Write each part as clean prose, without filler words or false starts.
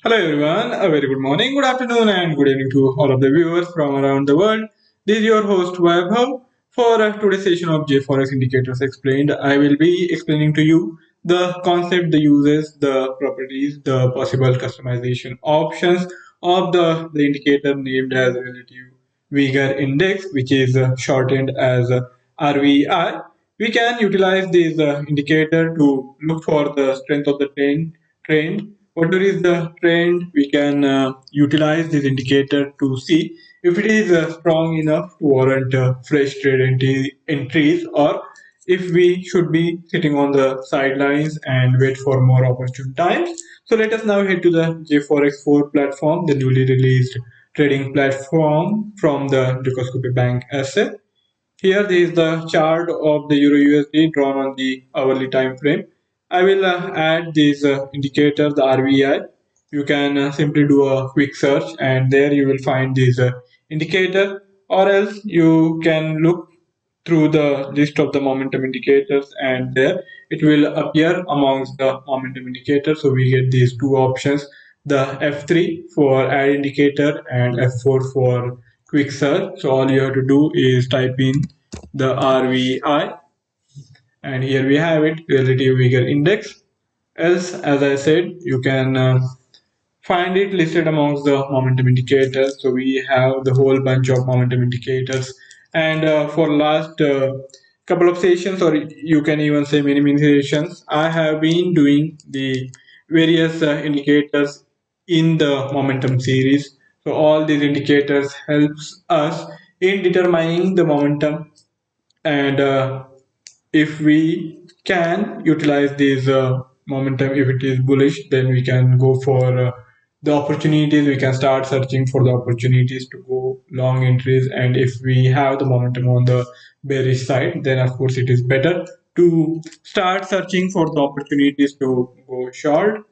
Hello everyone, a very good morning, good afternoon and good evening to all of the viewers from around the world. This is your host Vaibhav. For today's session of JForex Indicators Explained, I will be explaining to you the concept, the uses, the properties, the possible customization options of the indicator named as Relative Vigor Index, which is shortened as RVI. We can utilize this indicator to look for the strength of the trend. Whatever is the trend, we can utilize this indicator to see if it is strong enough to warrant fresh trade entries, or if we should be sitting on the sidelines and wait for more opportune times. So let us now head to the JForex 4 platform, the newly released trading platform from the Dukascopy Bank SA. Here is the chart of the Euro USD drawn on the hourly time frame. I will add this indicator, the RVI. You can simply do a quick search and there you will find this indicator, or else you can look through the list of the momentum indicators and there it will appear amongst the momentum indicators. So we get these two options, the F3 for add indicator and F4 for quick search. So all you have to do is type in the RVI and here we have it, relative vigor index. Else, as I said, you can find it listed amongst the momentum indicators. So we have the whole bunch of momentum indicators, and for last couple of sessions, or you can even say many sessions, I have been doing the various indicators in the momentum series. So all these indicators helps us in determining the momentum, and if we can utilize this momentum, if it is bullish, then we can go for the opportunities. We can start searching for the opportunities to go long entries, and if we have the momentum on the bearish side, then of course it is better to start searching for the opportunities to go short.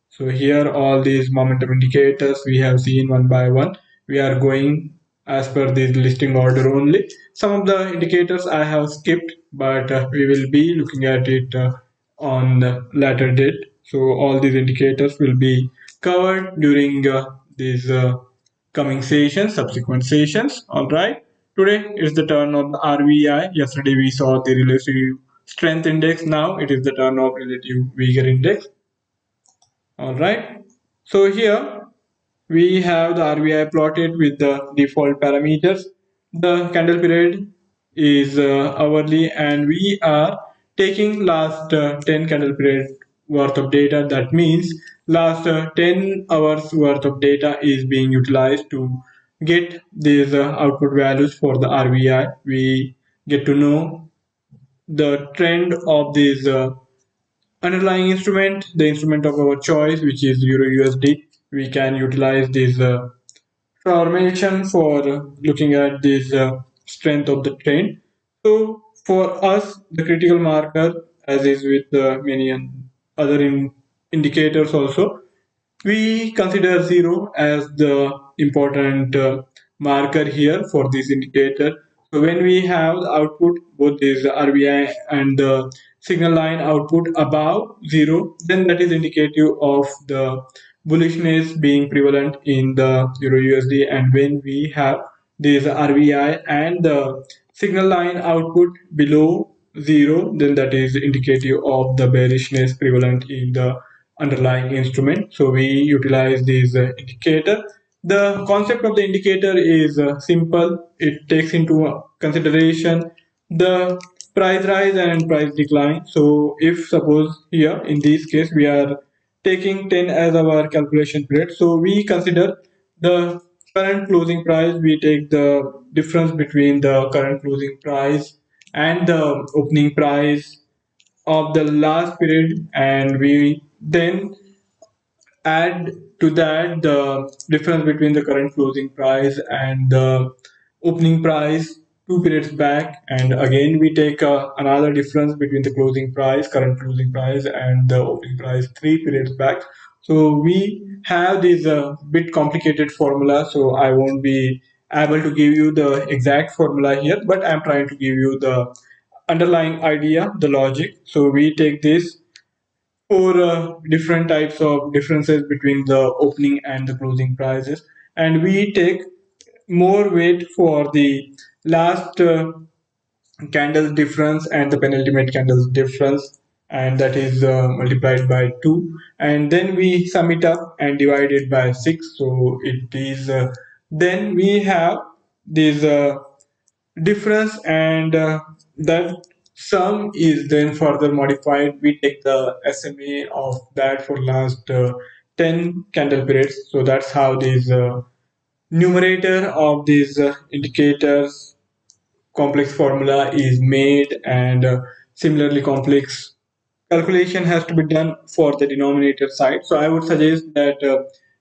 So here all these momentum indicators we have seen one by one. We are going as per this listing order only. Some of the indicators I have skipped, but we will be looking at it on the later date. So all these indicators will be covered during these coming sessions, subsequent sessions. All right. Today is the turn of the RVI. Yesterday we saw the relative strength index. Now it is the turn of relative vigor index. All right. So here we have the RVI plotted with the default parameters. The candle period is hourly, and we are taking last 10 candle period worth of data. That means last 10 hours worth of data is being utilized to get these output values for the RVI. We get to know the trend of these underlying instrument, the instrument of our choice, which is Euro USD. We can utilize this formation for looking at this strength of the trend. So for us, the critical marker, as is with many other indicators also, we consider zero as the important marker here for this indicator. So when we have the output, both this RVI and the signal line output above zero, then that is indicative of the bullishness being prevalent in the Euro USD. And when we have this RVI and the signal line output below zero, then that is indicative of the bearishness prevalent in the underlying instrument. So we utilize this indicator. The concept of the indicator is simple. It takes into consideration the price rise and price decline. So if suppose here in this case we are taking 10 as our calculation period, so we consider the current closing price. We take the difference between the current closing price and the opening price of the last period, and we then add to that the difference between the current closing price and the opening price 2 periods back, and again we take another difference between the closing price, current closing price, and the opening price 3 periods back. So we have this bit complicated formula, so I won't be able to give you the exact formula here, but I'm trying to give you the underlying idea, the logic. So we take this four different types of differences between the opening and the closing prices, and we take more weight for the last candles difference and the penultimate candles difference, and that is multiplied by 2, and then we sum it up and divide it by 6. So it is then we have this difference, and that sum is then further modified. We take the SMA of that for last 10 candle periods. So that's how this numerator of these indicators complex formula is made, and similarly complex calculation has to be done for the denominator side. So I would suggest that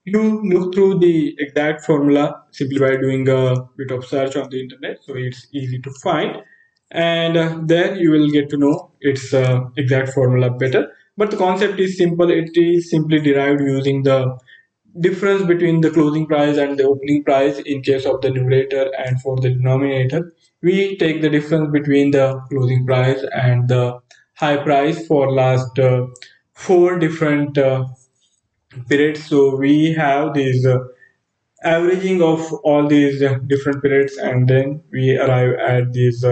you look through the exact formula simply by doing a bit of search on the internet, so it's easy to find, and there you will get to know its exact formula better. But the concept is simple. It is simply derived using the difference between the closing price and the opening price in case of the numerator, and for the denominator we take the difference between the closing price and the high price for last four different periods. So we have these averaging of all these different periods, and then we arrive at these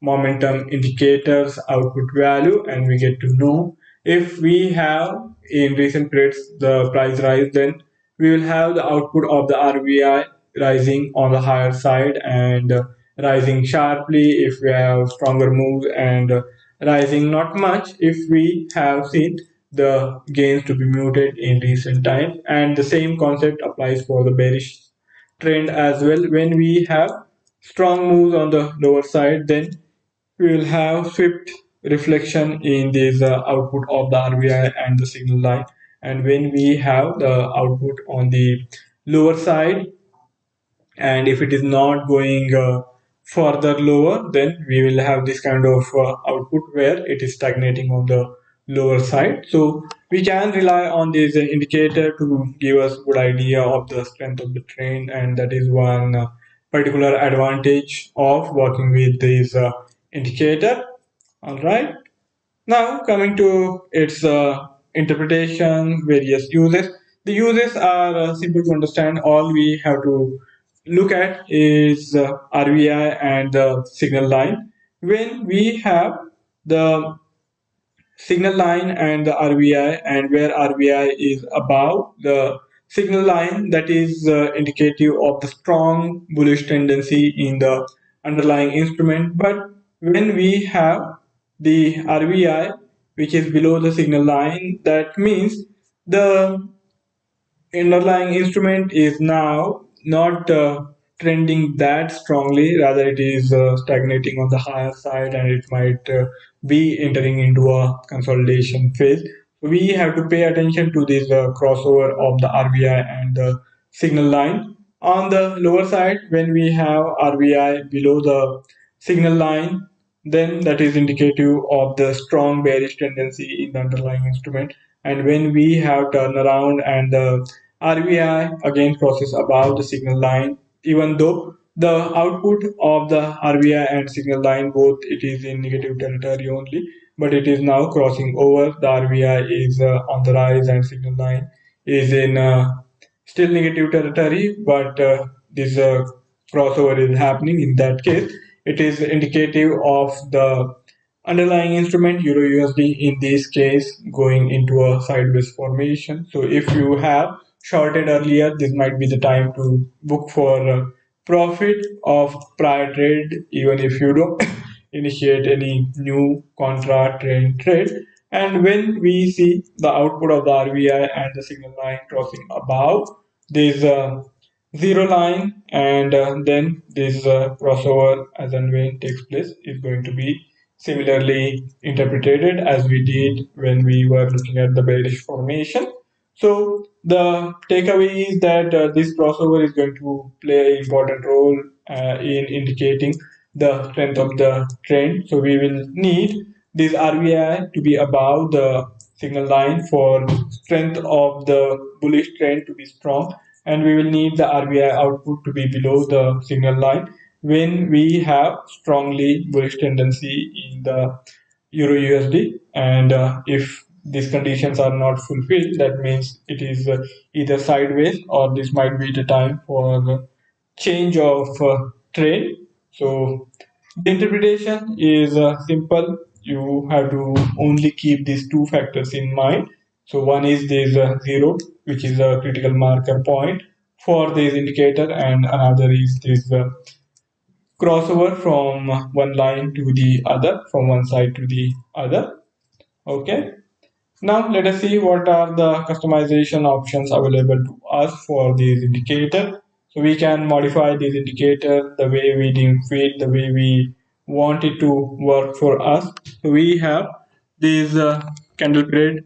momentum indicators output value, and we get to know if we have in recent periods the price rise, then we will have the output of the RVI rising on the higher side, and rising sharply if we have stronger moves, and rising not much if we have seen the gains to be muted in recent times. And the same concept applies for the bearish trend as well. When we have strong moves on the lower side, then we will have swift reflection in this output of the RVI and the signal line. And when we have the output on the lower side, and if it is not going further lower, then we will have this kind of output where it is stagnating on the lower side. So we can rely on this indicator to give us good idea of the strength of the trend, and that is one particular advantage of working with this indicator. All right, now, coming to its interpretation, various uses. The uses are simple to understand. All we have to look at is RVI and the signal line. When we have the signal line and the RVI, and where RVI is above the signal line, that is indicative of the strong bullish tendency in the underlying instrument. But when we have the RVI which is below the signal line, that means the underlying instrument is now not trending that strongly, rather it is stagnating on the higher side, and it might be entering into a consolidation phase. We have to pay attention to this crossover of the RVI and the signal line. On the lower side, when we have RVI below the signal line, then that is indicative of the strong bearish tendency in the underlying instrument. And when we have turnaround and the RVI again crosses above the signal line, even though the output of the RVI and signal line both it is in negative territory only, but it is now crossing over. The RVI is on the rise and signal line is in still negative territory, but this crossover is happening. In that case, it is indicative of the underlying instrument euro USD in this case going into a sideways formation. So if you have shorted earlier, this might be the time to book for profit of prior trade, even if you don't initiate any new contra trade. And when we see the output of the RVI and the signal line crossing above this zero line, and then this crossover as and when takes place is going to be similarly interpreted as we did when we were looking at the bearish formation. So the takeaway is that this crossover is going to play an important role in indicating the strength of the trend. So we will need this RVI to be above the signal line for strength of the bullish trend to be strong, and we will need the RVI output to be below the signal line when we have strongly bullish tendency in the euro USD. And if these conditions are not fulfilled, that means it is either sideways or this might be the time for change of trade. So the interpretation is simple. You have to only keep these two factors in mind. So one is this zero, which is a critical marker point for this indicator, and another is this crossover from one line to the other, from one side to the other. Okay. Now let us see what are the customization options available to us for this indicator. So we can modify this indicator the way we deem fit, the way we want it to work for us. So we have this candle period,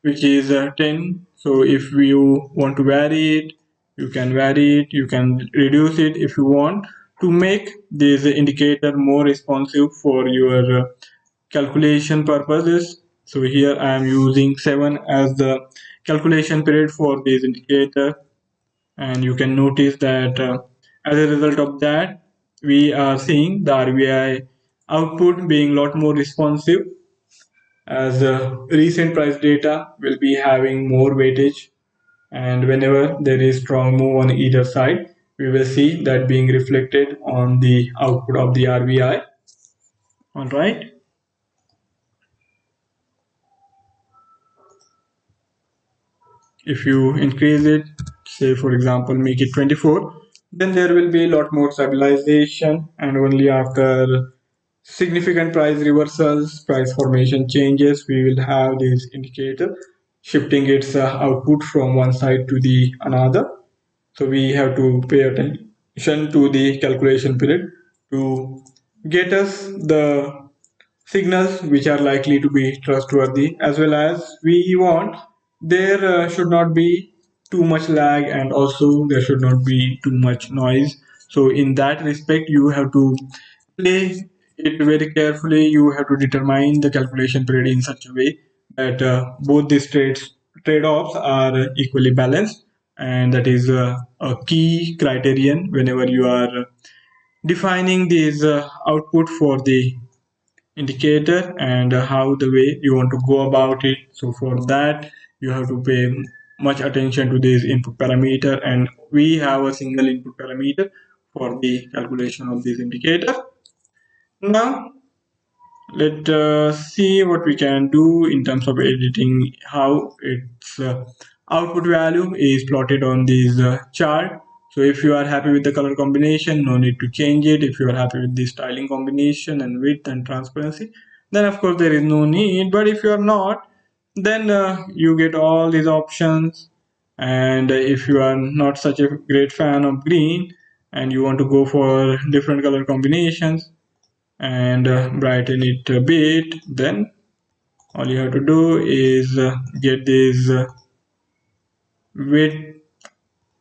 which is 10. So if you want to vary it, you can vary it, you can reduce it if you want to make this indicator more responsive for your calculation purposes. So here I am using 7 as the calculation period for this indicator, and you can notice that as a result of that we are seeing the RVI output being a lot more responsive, as recent price data will be having more weightage, and whenever there is strong move on either side we will see that being reflected on the output of the RVI. All right. If you increase it, say for example make it 24, then there will be a lot more stabilization, and only after significant price reversals, price formation changes, we will have this indicator shifting its output from one side to the another. So we have to pay attention to the calculation period to get us the signals which are likely to be trustworthy, as well as we want there should not be too much lag, and also there should not be too much noise. So in that respect you have to play it very carefully. You have to determine the calculation period in such a way that both these trade-offs are equally balanced, and that is a key criterion whenever you are defining this output for the indicator, and how the way you want to go about it. So for that you have to pay much attention to this input parameter, and we have a single input parameter for the calculation of this indicator. Now let us see what we can do in terms of editing, how its output value is plotted on this chart. So if you are happy with the color combination, no need to change it. If you are happy with the styling combination and width and transparency, then of course there is no need. But if you are not, then you get all these options. And if you are not such a great fan of green and you want to go for different color combinations and brighten it a bit, then all you have to do is get these width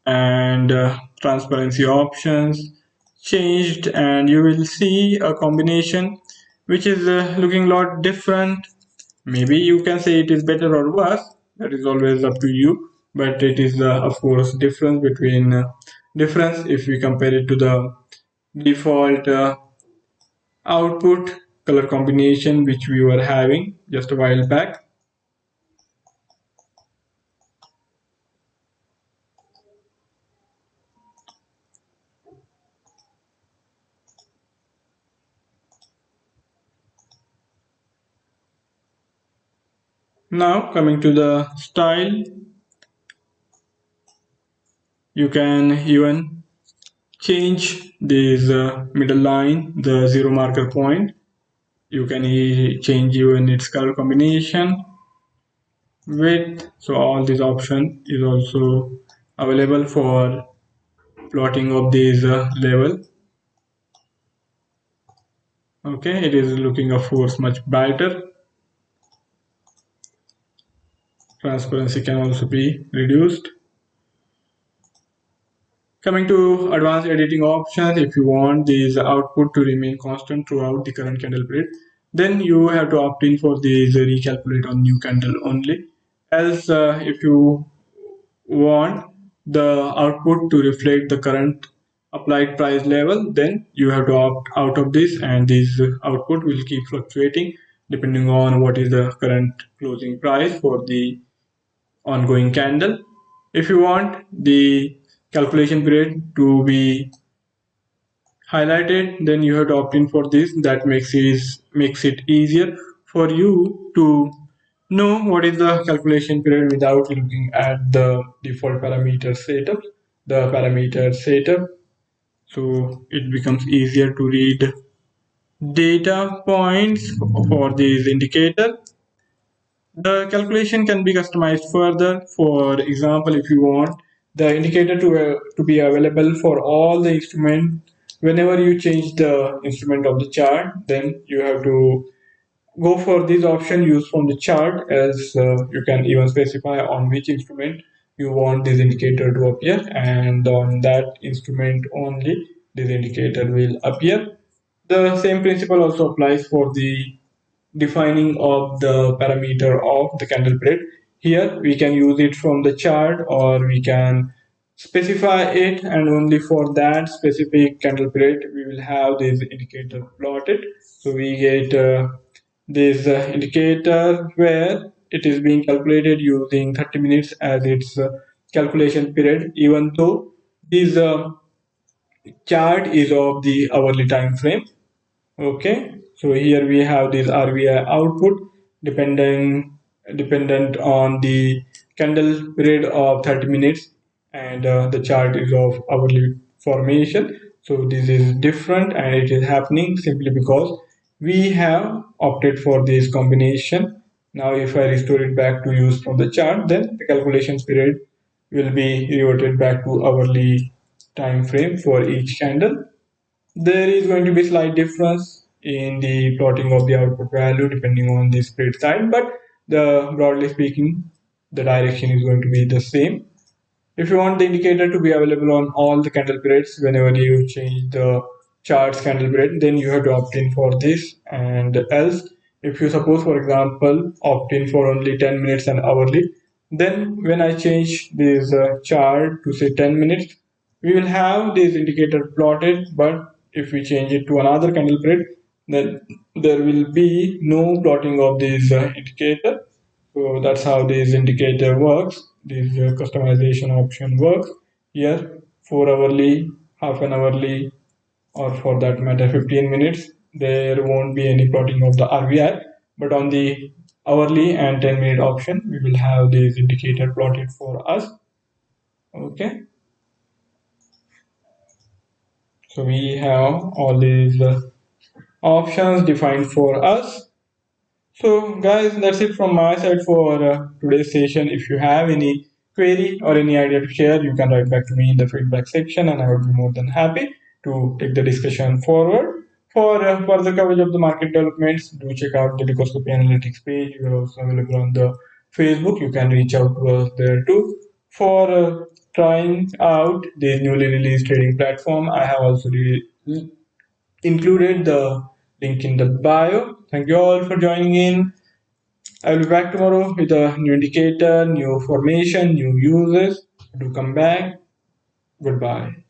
and transparency options changed, and you will see a combination which is looking a lot different. Maybe you can say it is better or worse, that is always up to you, but it is of course difference if we compare it to the default output color combination which we were having just a while back. Now coming to the style, you can even change this middle line, the zero marker point. You can change even its color combination, width. So all these option is also available for plotting of this level. Okay, it is looking of course much brighter. Transparency can also be reduced. Coming to advanced editing options, if you want this output to remain constant throughout the current candle period, then you have to opt in for this recalculate on new candle only. Else, if you want the output to reflect the current applied price level, then you have to opt out of this, and this output will keep fluctuating depending on what is the current closing price for the ongoing candle. If you want the calculation period to be highlighted, then you have to opt in for this. That makes it easier for you to know what is the calculation period without looking at the default parameter setup, the parameter setup. So it becomes easier to read data points for this indicator. The calculation can be customized further. For example, if you want the indicator to be available for all the instrument, whenever you change the instrument of the chart, then you have to go for this option, use from the chart, as you can even specify on which instrument you want this indicator to appear, and on that instrument only this indicator will appear. The same principle also applies for the defining of the parameter of the candle period. Here we can use it from the chart, or we can specify it, and only for that specific candle period we will have this indicator plotted. So we get this indicator where it is being calculated using 30 minutes as its calculation period, even though this chart is of the hourly time frame. Okay, so here we have this RVI output dependent on the candle period of 30 minutes, and the chart is of hourly formation. So this is different, and it is happening simply because we have opted for this combination. Now if I restore it back to use from the chart, then the calculations period will be reverted back to hourly time frame for each candle. There is going to be slight difference in the plotting of the output value depending on the spread side, but broadly speaking, the direction is going to be the same. If you want the indicator to be available on all the candle periods whenever you change the chart's candle period, then you have to opt in for this. And else, if you suppose, for example, opt in for only 10 minutes and hourly, then when I change this chart to say 10 minutes, we will have this indicator plotted. But if we change it to another candle period, then there will be no plotting of this indicator. So that's how this indicator works. This customization option works. Here, 4 hourly, half an hourly, or for that matter 15 minutes, there won't be any plotting of the RVI. But on the hourly and 10-minute option, we will have this indicator plotted for us. Okay. So we have all these options defined for us. So guys, that's it from my side for today's session. If you have any query or any idea to share, you can write back to me in the feedback section, and I would be more than happy to take the discussion forward. For further coverage of the market developments, do check out the Dukascopy Analytics page. We are also available on the Facebook. You can reach out to us there too. For trying out the newly released trading platform, I have also included the link in the bio. Thank you all for joining in. I will be back tomorrow with a new indicator, new formation, new uses. Do come back. Goodbye.